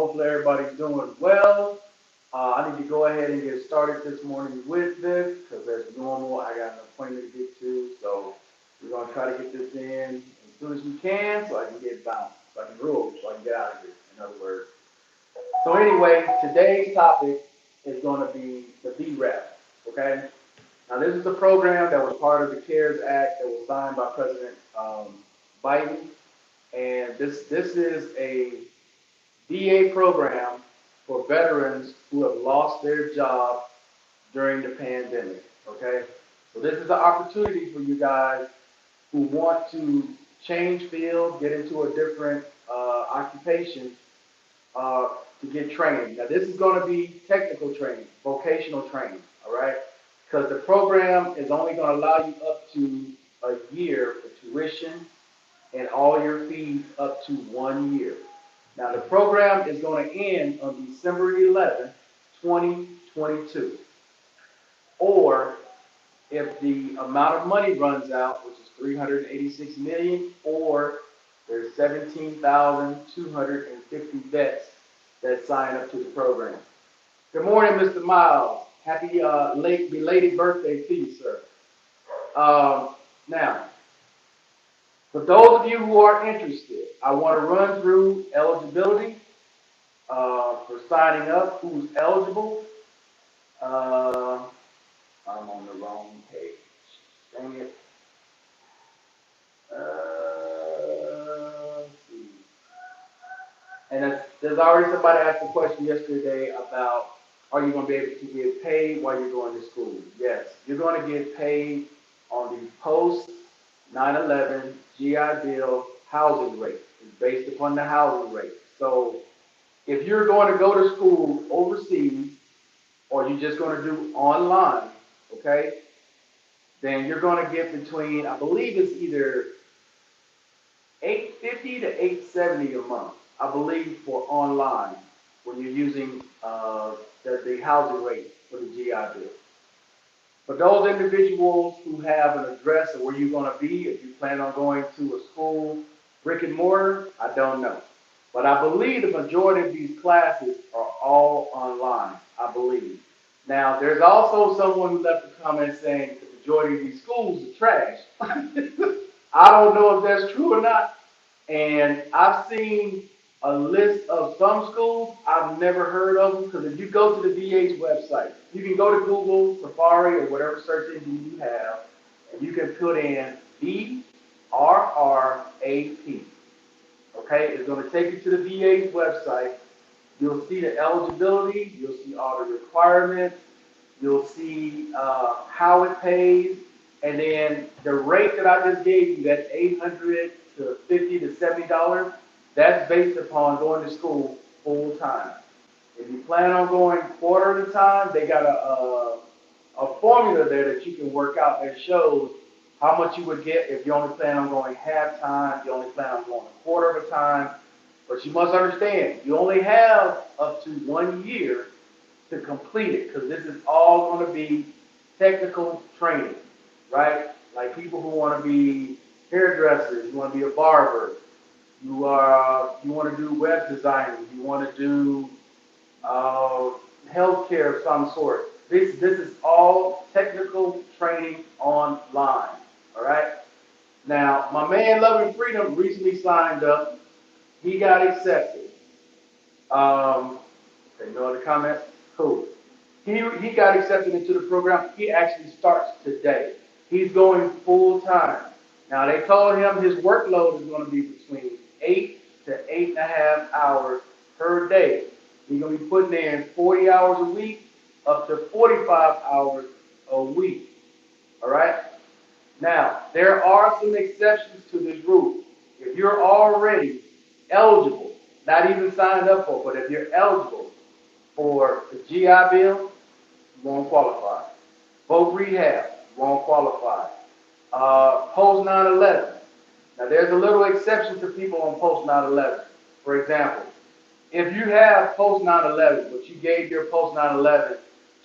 Hopefully everybody's doing well. I need to go ahead and get started this morning with this because as normal, I got an appointment to get to. So we're going to try to get this in as soon as we can so I can get bounced, so I can rule, so I can get out of here, in other words. So anyway, today's topic is going to be the VRAP, okay? Now this is a program that was part of the CARES Act that was signed by President Biden, and this is a VA program for veterans who have lost their job during the pandemic. Okay, so this is an opportunity for you guys who want to change field, get into a different occupation uh, to get training. Now this is going to be technical training, vocational training. All right, because the program is only going to allow you up to a year for tuition and all your fees up to 1 year. Now, the program is going to end on December 11th, 2022. Or if the amount of money runs out, which is 386 million, or there's 17,250 vets that sign up to the program. Good morning, Mr. Miles. Happy late belated birthday to you, sir. Now, for those of you who are interested, I want to run through eligibility for signing up, who's eligible. Uh, I'm on the wrong page. Dang it. Let's see. And there's already somebody asked a question yesterday about are you going to be able to get paid while you're going to school? Yes, you're going to get paid on the post 9/11 GI Bill housing rate. It's based upon the housing rate. So if you're going to go to school overseas or you're just going to do online, okay, then you're going to get between, I believe it's either 850 to 870 a month, I believe, for online when you're using the housing rate for the GI Bill. For those individuals who have an address of where you're going to be, if you plan on going to a school, brick and mortar, I don't know. But I believe the majority of these classes are all online, I believe. Now, there's also someone who left a comment saying the majority of these schools are trash. I don't know if that's true or not. And I've seen a list of some schools I've never heard of them because if you go to the VA's website, you can go to Google, Safari, or whatever search engine you have, and you can put in VRRAP. Okay, it's going to take you to the VA's website. You'll see the eligibility, you'll see all the requirements, you'll see how it pays, and then the rate that I just gave you, that's 800 to 50 to $70. That's based upon going to school full time. If you plan on going quarter at a time, they got a formula there that you can work out that shows how much you would get if you only plan on going half time, you only plan on going a quarter of a time. But you must understand, you only have up to 1 year to complete it because this is all going to be technical training, right? Like people who want to be hairdressers, you want to be a barber, you want to do web designing, you want to do healthcare of some sort. This is all technical training online. All right. Now, my man Loving Freedom recently signed up. He got accepted. Okay, no other comments? Cool. He got accepted into the program. He actually starts today. He's going full time. Now they told him his workload is going to be between 8 to 8.5 hours per day. He's going to be putting in 40 hours a week, up to 45 hours a week. All right. Now there are some exceptions to this rule. If you're already eligible, not even signed up for, but if you're eligible for the GI Bill, you won't qualify. Voc rehab, you won't qualify. Post 9/11. Now there's a little exception to people on post 9/11. For example, if you have post 9/11, but you gave your post 9/11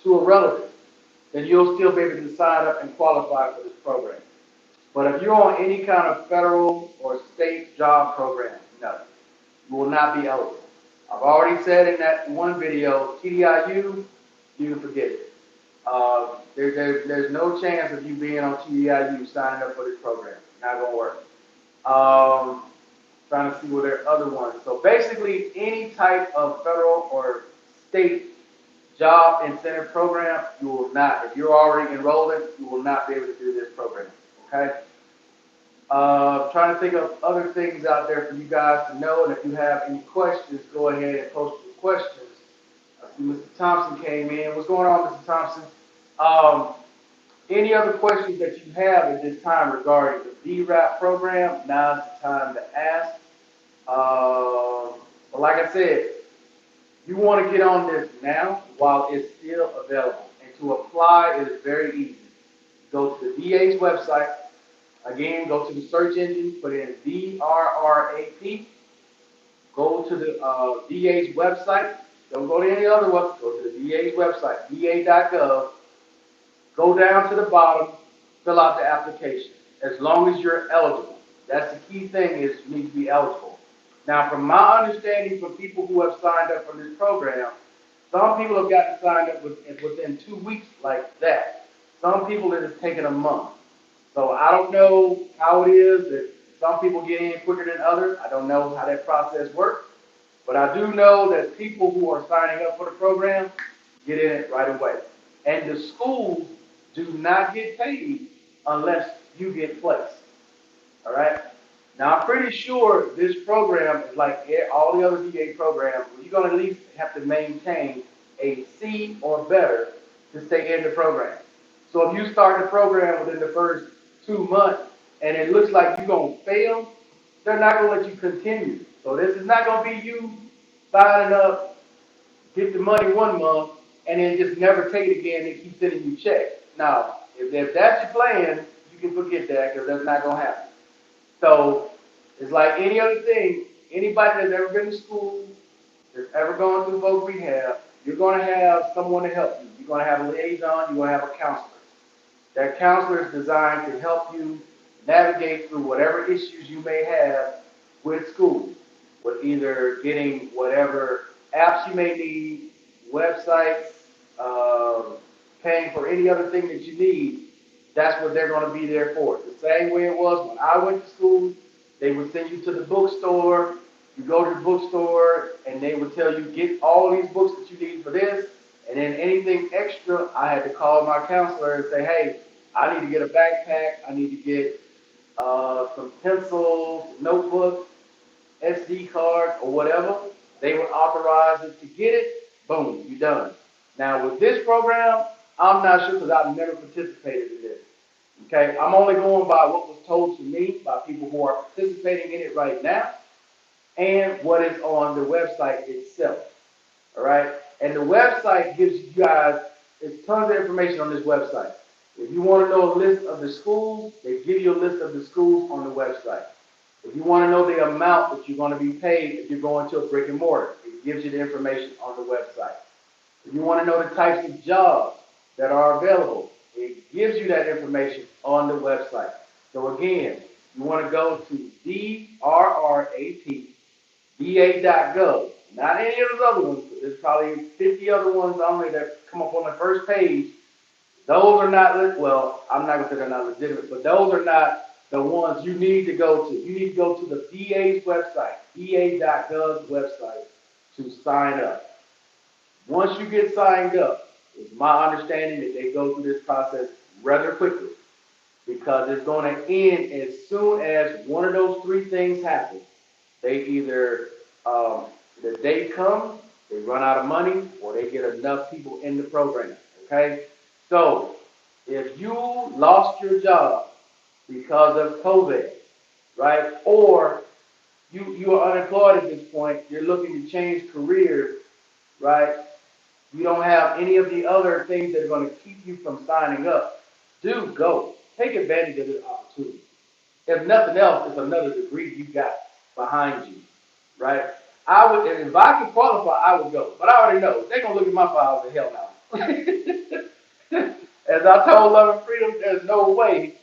to a relative, then you'll still be able to sign up and qualify for this program. But if you're on any kind of federal or state job program, no, you will not be eligible. I've already said in that one video, TDIU, you can forget it. There's no chance of you being on TDIU signing up for this program. Not gonna work. Trying to see what there are other ones. So basically, any type of federal or state job incentive program, you will not. If you're already enrolled in, you will not be able to do this program. Okay. Trying to think of other things out there for you guys to know, and if you have any questions, go ahead and post your questions. I see Mr. Thompson came in. What's going on, Mr. Thompson? Um, any other questions that you have at this time regarding the VRRAP program? Now's the time to ask. But like I said, you want to get on this now while it's still available. And to apply, it is very easy. Go to the VA's website. Again, go to the search engine, put in VRRAP. Go to the VA's website. Don't go to any other one. Go to the VA's website, va.gov. Go down to the bottom, fill out the application, as long as you're eligible. That's the key thing is you need to be eligible. Now, from my understanding from people who have signed up for this program, some people have gotten signed up within 2 weeks like that. Some people it has taken a month. So I don't know how it is that some people get in quicker than others. I don't know how that process works. But I do know that people who are signing up for the program get in it right away. And the schools do not get paid unless you get placed. All right? Now, I'm pretty sure this program is like all the other VA programs, where you're going to at least have to maintain a C or better to stay in the program. So if you start the program within the first 2 months and it looks like you're going to fail, they're not going to let you continue. So this is not going to be you signing up, get the money 1 month, and then just never take it again and keep sending you checks. Now, if that's your plan, you can forget that because that's not going to happen. So it's like any other thing. Anybody that's ever been to school, that's ever gone through voc rehab, you're going to have someone to help you. You're going to have a liaison. You're going to have a counselor. That counselor is designed to help you navigate through whatever issues you may have with school, with either getting whatever apps you may need, websites, paying for any other thing that you need. That's what they're going to be there for. The same way it was when I went to school, they would send you to the bookstore. You go to the bookstore, and they would tell you, get all these books that you need for this, and then anything extra, I had to call my counselor and say, hey, I need to get a backpack, I need to get some pencils, notebooks, SD cards, or whatever. They would authorize it to get it. Boom, you're done. Now with this program, I'm not sure because I've never participated in this. Okay, I'm only going by what was told to me by people who are participating in it right now and what is on the website itself. All right, and the website gives you guys, there's tons of information on this website. If you want to know a list of the schools, they give you a list of the schools on the website. If you want to know the amount that you're going to be paid if you're going to a brick and mortar, it gives you the information on the website. If you want to know the types of jobs that are available, it gives you that information on the website. So again, you want to go to VRRAP.va.gov. Not any of those other ones, but there's probably 50 other ones only that come up on the first page. Those are not, well, I'm not going to say they're not legitimate, but those are not the ones you need to go to. You need to go to the VA's website, va.gov's website, to sign up. Once you get signed up, it's my understanding that they go through this process rather quickly because it's going to end as soon as one of those three things happen. They either, the day comes, they run out of money, or they get enough people in the program, okay? So, if you lost your job because of COVID, right, or you are unemployed at this point, you're looking to change careers, right, you don't have any of the other things that are going to keep you from signing up, do go. Take advantage of this opportunity. If nothing else, it's another degree you got behind you, right? I would, if I could qualify, I would go. But I already know, they're going to look at my files and hell no. As I told Love and Freedom, there's no way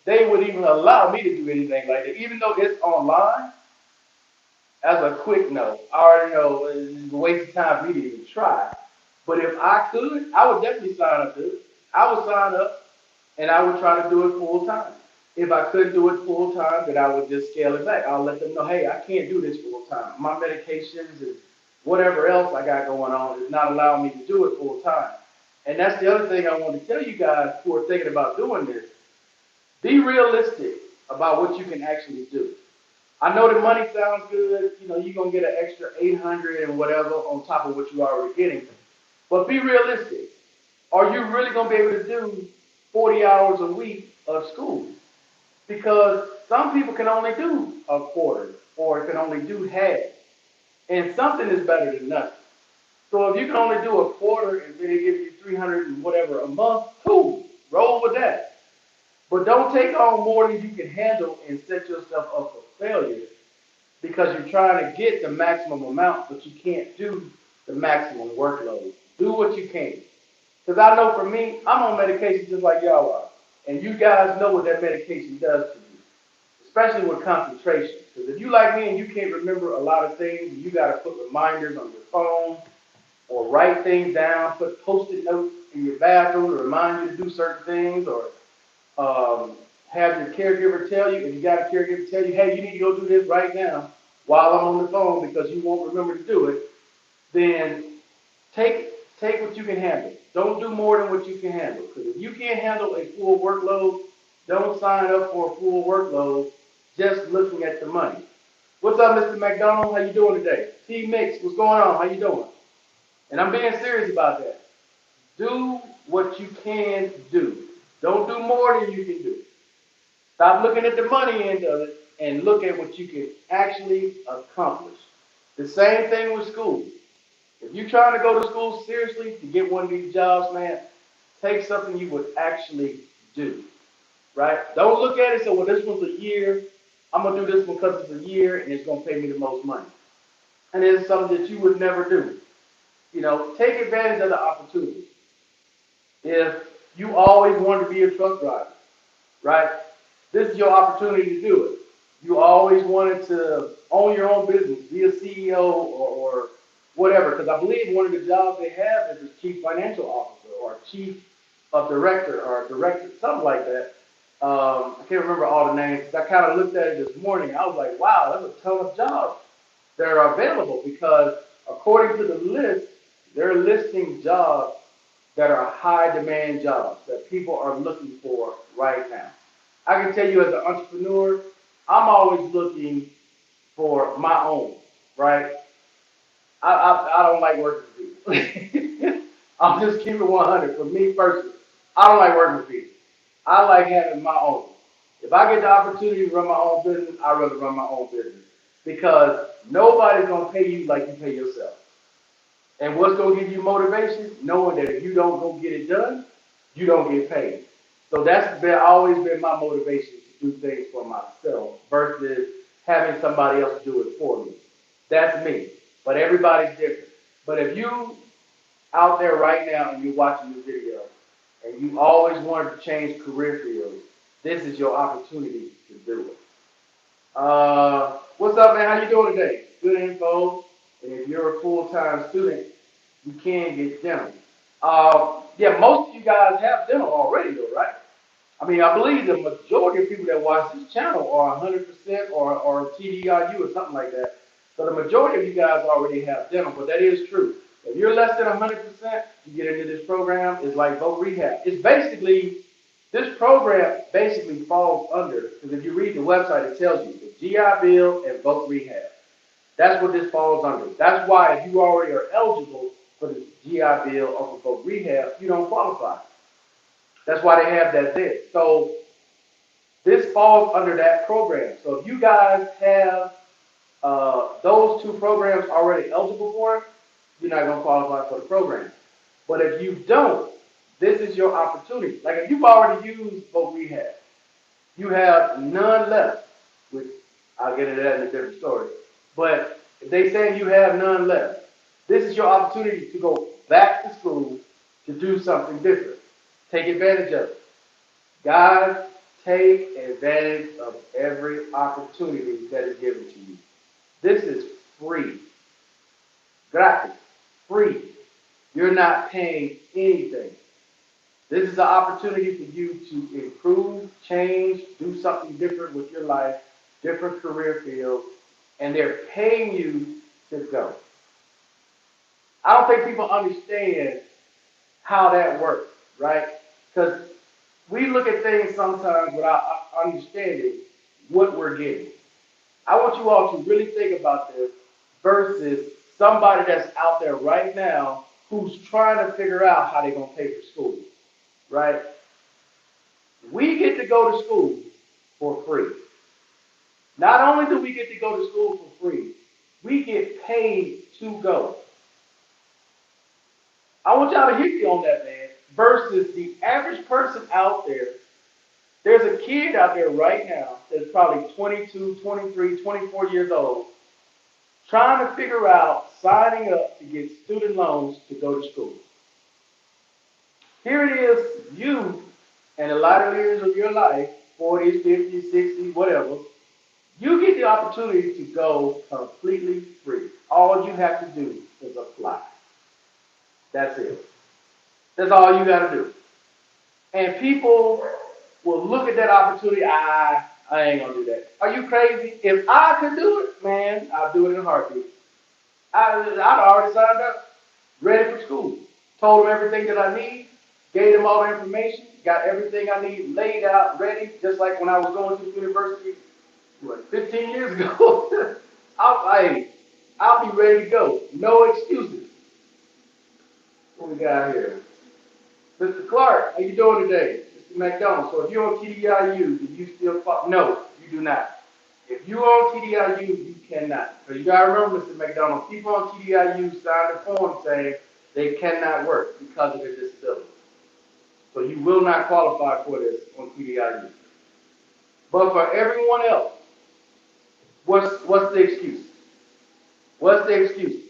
they would even allow me to do anything like that. Even though it's online, as a quick note. I already know it's a waste of time for me to even try. But if I could, I would definitely sign up to it. I would sign up and I would try to do it full time. If I couldn't do it full time, then I would just scale it back. I'll let them know, hey, I can't do this full time. My medications and whatever else I got going on is not allowing me to do it full time. And that's the other thing I want to tell you guys who are thinking about doing this. Be realistic about what you can actually do. I know the money sounds good. You know, you're gonna get an extra 800 and whatever on top of what you're already getting. But be realistic. Are you really gonna be able to do 40 hours a week of school? Because some people can only do a quarter or can only do half. And something is better than nothing. So if you can only do a quarter and then they give you 300 and whatever a month, cool. Roll with that. But don't take on more than you can handle and set yourself up for failure because you're trying to get the maximum amount, but you can't do the maximum workload. Do what you can. Because I know for me, I'm on medication just like y'all are. And you guys know what that medication does to you, especially with concentration. Because if you like me and you can't remember a lot of things, you got to put reminders on your phone or write things down, put post-it notes in your bathroom to remind you to do certain things, or have your caregiver tell you, if you got a caregiver tell you, hey, you need to go do this right now while I'm on the phone because you won't remember to do it, then take take what you can handle. Don't do more than what you can handle. Because if you can't handle a full workload, don't sign up for a full workload just looking at the money. What's up, Mr. McDonald? How you doing today? T Mix, what's going on? How you doing? And I'm being serious about that. Do what you can do. Don't do more than you can do. Stop looking at the money end of it and look at what you can actually accomplish. The same thing with school. If you're trying to go to school seriously to get one of these jobs, man, take something you would actually do, right? Don't look at it and say, well, this one's a year. I'm going to do this one because it's a year and it's going to pay me the most money. And it's something that you would never do. You know, take advantage of the opportunity. If you always wanted to be a truck driver, right? This is your opportunity to do it. You always wanted to own your own business, be a CEO or whatever, because I believe one of the jobs they have is a chief financial officer or chief of director or director, something like that. I can't remember all the names. I kind of looked at it this morning. I was like, wow, that's a ton of jobs that are available because according to the list, they're listing jobs that are high demand jobs that people are looking for right now. I can tell you as an entrepreneur, I'm always looking for my own, right? I don't like working for people. I'm just keeping it 100. For me personally, I don't like working for people. I like having my own. If I get the opportunity to run my own business, I'd rather run my own business because nobody's going to pay you like you pay yourself. And what's going to give you motivation? Knowing that if you don't go get it done, you don't get paid. So that's always been my motivation to do things for myself versus having somebody else do it for me. That's me. But everybody's different. But if you out there right now and you're watching this video and you always wanted to change career fields, this is your opportunity to do it. What's up, man? How you doing today? Good info. And if you're a full-time student, you can get dental. Yeah, most of you guys have dental already, though, right? I mean, I believe the majority of people that watch this channel are 100% or TDIU or something like that. So the majority of you guys already have dental, but that is true. If you're less than 100%, you get into this program. It's like VRRAP. It's basically, this program basically falls under, because if you read the website, it tells you the GI Bill and VRRAP. That's what this falls under. That's why if you already are eligible for the GI Bill or for VRRAP, you don't qualify. That's why they have that there. So this falls under that program. So if you guys have those two programs already eligible for it, you're not going to qualify for the program. But if you don't, this is your opportunity. Like if you've already used both rehab, you have none left, which I'll get into that in a different story. But if they say you have none left, this is your opportunity to go back to school to do something different. Take advantage of it. Guys, take advantage of every opportunity that is given to you. This is free. Gratis. Free. You're not paying anything. This is an opportunity for you to improve, change, do something different with your life, different career fields, and they're paying you to go. I don't think people understand how that works, right? Because we look at things sometimes without understanding what we're getting. I want you all to really think about this versus somebody that's out there right now who's trying to figure out how they're going to pay for school, right? We get to go to school for free. Not only do we get to go to school for free, we get paid to go. I want y'all to hear me on that, man. Versus the average person out there. There's a kid out there right now that's probably 22, 23, 24 years old, trying to figure out signing up to get student loans to go to school. Here it is, you, in the latter years of your life, 40s, 50s, 60s, whatever, you get the opportunity to go completely free. All you have to do is apply. That's it. That's all you got to do. And people will look at that opportunity. I ain't gonna do that. Are you crazy? If I could do it, man, I'll do it in a heartbeat. I'd already signed up, ready for school. Told them everything that I need, gave them all the information, got everything I need laid out, ready, just like when I was going to university, 15 years ago. I'll be ready to go. No excuses. What we got here? Mr. Clark, how you doing today? Mr. McDonald. So if you're on TDIU, do you still fall? No, you do not. If you're on TDIU, you cannot. So you gotta remember, Mr. McDonald, people on TDIU signed a form saying they cannot work because of their disability. So you will not qualify for this on TDIU. But for everyone else, what's the excuse? What's the excuse?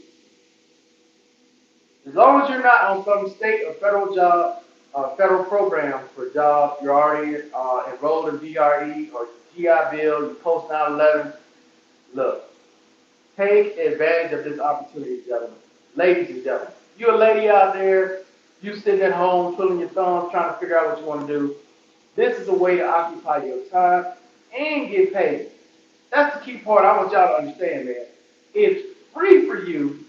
As long as you're not on some state or federal job, federal program for a job, you're already enrolled in VRE or GI Bill, you post 9/11. Look, take advantage of this opportunity, gentlemen. Ladies and gentlemen, you're a lady out there, you sitting at home twiddling your thumbs trying to figure out what you want to do. This is a way to occupy your time and get paid. That's the key part I want y'all to understand, man. It's free for you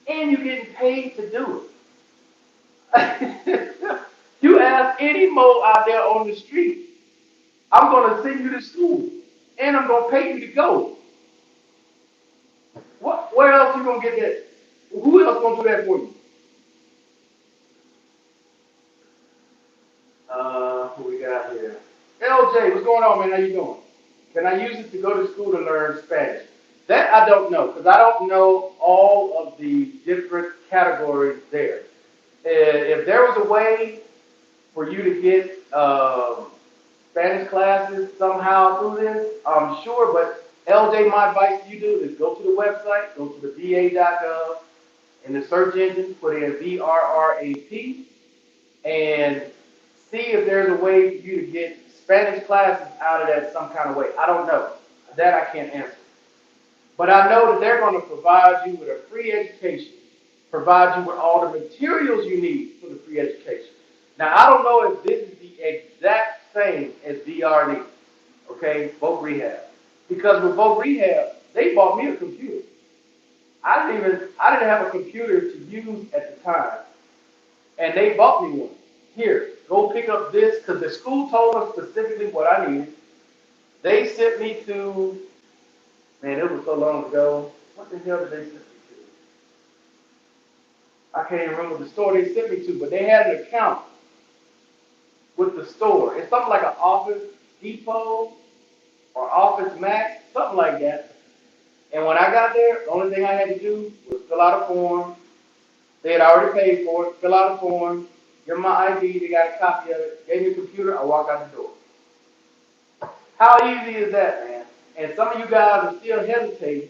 and you're getting paid to do it. You ask any mo out there on the street, I'm going to send you to school and I'm going to pay you to go. Where else you going to get that? Who else going to do that for you? Who we got here? LJ, what's going on, man? How you doing? Can I use it to go to school to learn Spanish? That I don't know, because I don't know all of the different categories there. If there was a way for you to get Spanish classes somehow through this, I'm sure, but LJ, my advice to you do is go to the website, go to the va.gov, in the search engine, put in VRRAP, and see if there's a way for you to get Spanish classes out of that some kind of way. I don't know. That I can't answer. But I know that they're going to provide you with a free education, provide you with all the materials you need for the free education. Now, I don't know if this is the exact same as VRD, okay, Voc Rehab. Because with Voc Rehab, they bought me a computer. I didn't have a computer to use at the time, and they bought me one. Here, go pick up this, because the school told us specifically what I needed. They sent me to, man, it was so long ago. What the hell did they send me to? I can't even remember the store they sent me to, but they had an account with the store. It's something like an Office Depot or Office Max, something like that. And when I got there, the only thing I had to do was fill out a form. They had already paid for it. Fill out a form, give them my ID, they got a copy of it, gave me a computer, I walk out the door. How easy is that, man? And some of you guys are still hesitating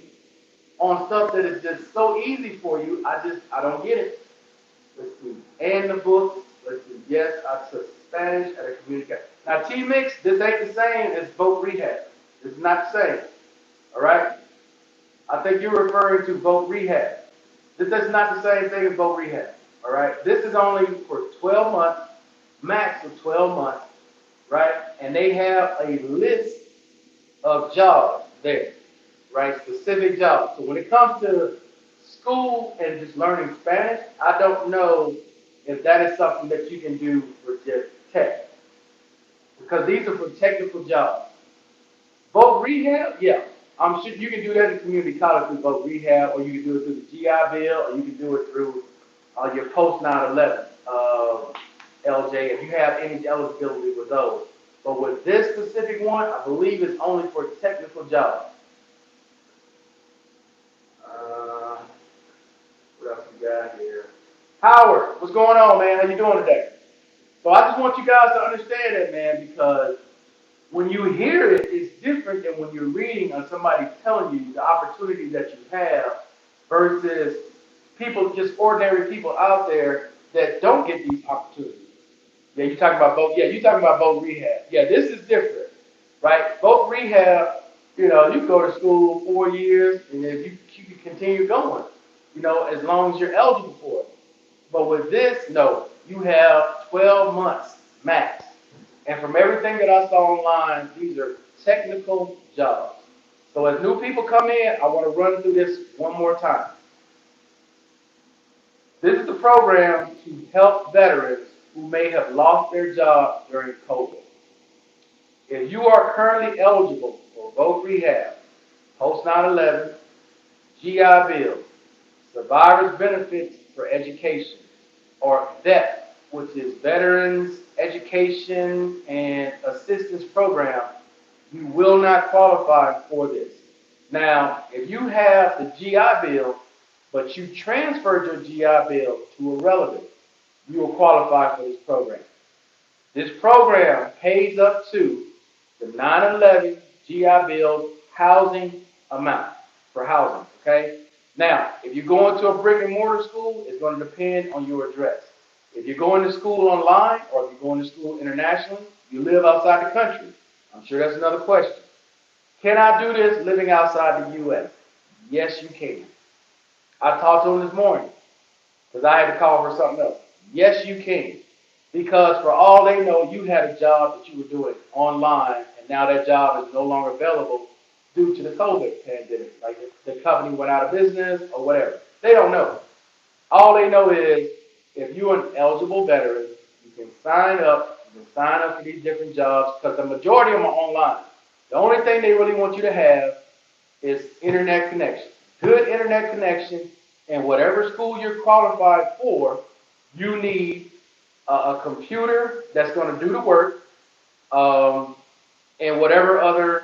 on stuff that is just so easy for you. I don't get it. Let's see. And the books. Let's see. Yes, I took Spanish at a community. Now, T-Mix, this ain't the same as Voc Rehab. It's not the same. All right? I think you're referring to vote rehab. This is not the same thing as vote rehab. All right. This is only for 12 months, max of 12 months, right? And they have a list of jobs there, right? Specific jobs. So when it comes to school and just learning Spanish, I don't know if that is something that you can do for just tech, because these are for technical jobs. Vote rehab, yeah. I'm sure you can do that in community college through vote rehab, or you can do it through the GI Bill, or you can do it through your post 9/11 LJ if you have any eligibility with those. But with this specific one, I believe it's only for technical jobs. Uh, what else we got here? Howard, what's going on, man? How you doing today? So I just want you guys to understand that, man, because when you hear it, it's different than when you're reading or somebody telling you the opportunity that you have versus people, just ordinary people out there that don't get these opportunities. Yeah, you talking about both. Yeah, you talking about both rehab. Yeah, this is different, right? Both rehab. You go to school 4 years, and if you can continue going, as long as you're eligible for it. But with this, no, you have 12 months max. And from everything that I saw online, these are technical jobs. So as new people come in, I want to run through this one more time. This is the program to help veterans who may have lost their job during COVID. If you are currently eligible for vote rehab, post 9/11, GI Bill, survivors benefits for education, or VEP, which is Veterans Education and Assistance Program, you will not qualify for this. Now, if you have the GI Bill, but you transferred your GI Bill to a relative, you will qualify for this program. This program pays up to the 9/11 GI Bill housing amount for housing, okay? Now, if you're going to a brick and mortar school, it's going to depend on your address. If you're going to school online or if you're going to school internationally, you live outside the country. I'm sure that's another question. Can I do this living outside the U.S.? Yes, you can. I talked to him this morning because I had to call for something else. Yes, you can. Because for all they know, you had a job that you were doing online, and now that job is no longer available due to the COVID pandemic. Like the company went out of business or whatever. They don't know. All they know is if you're an eligible veteran, you can sign up. You can sign up for these different jobs because the majority of them are online. The only thing they really want you to have is internet connection. Good internet connection, and whatever school you're qualified for, you need a computer that's going to do the work, um, and whatever other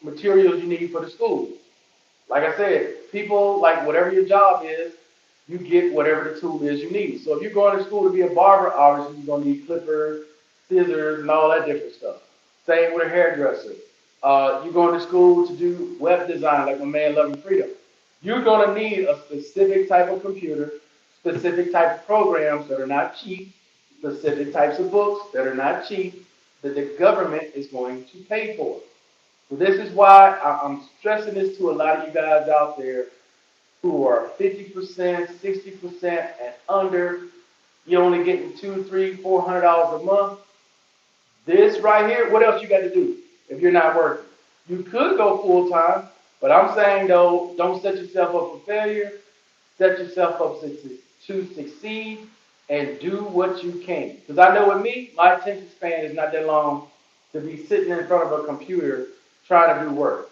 materials you need for the school. Like I said, people like whatever your job is, you get whatever the tool is you need. So if you're going to school to be a barber, obviously you're going to need clippers, scissors, and all that different stuff. Same with a hairdresser. You're going to school to do web design, like my man Loving Freedom. You're going to need a specific type of computer, specific type of programs that are not cheap, specific types of books that are not cheap, that the government is going to pay for. So this is why I'm stressing this to a lot of you guys out there who are 50%, 60% and under. You're only getting $200, $300, $400 a month. This right here, what else you got to do if you're not working? You could go full time, but I'm saying though, don't set yourself up for failure. Set yourself up to succeed and do what you can. Because I know with me, my attention span is not that long to be sitting in front of a computer trying to do work.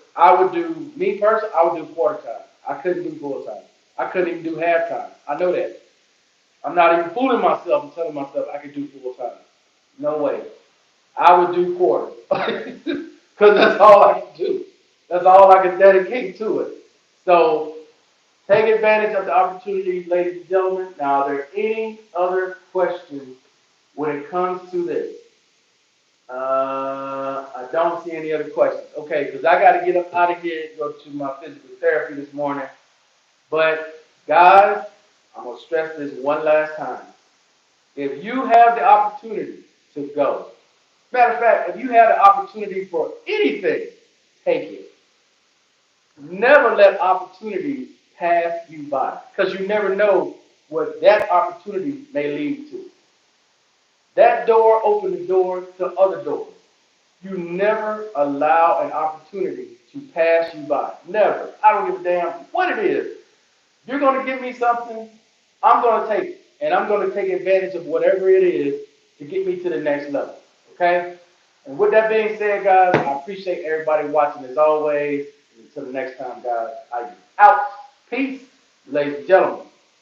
Me personally, I would do quarter time. I couldn't do full time. I couldn't even do half time. I know that. I'm not even fooling myself and telling myself I could do full time. No way. I would do quarter. Because that's all I can do. That's all I can dedicate to it. So take advantage of the opportunities, ladies and gentlemen. Now, are there any other questions when it comes to this? I don't see any other questions. Okay, because I got to get up out of here and go to my physical therapy this morning. But, guys, I'm going to stress this one last time. If you have the opportunity to go, matter of fact, if you have the opportunity for anything, take it. Never let opportunity pass you by, because you never know what that opportunity may lead to. That door opened the door to other doors. You never allow an opportunity to pass you by. Never. I don't give a damn what it is. You're going to give me something, I'm going to take it. And I'm going to take advantage of whatever it is to get me to the next level. Okay? And with that being said, guys, I appreciate everybody watching as always. Until the next time, guys, I am out. Peace, ladies and gentlemen.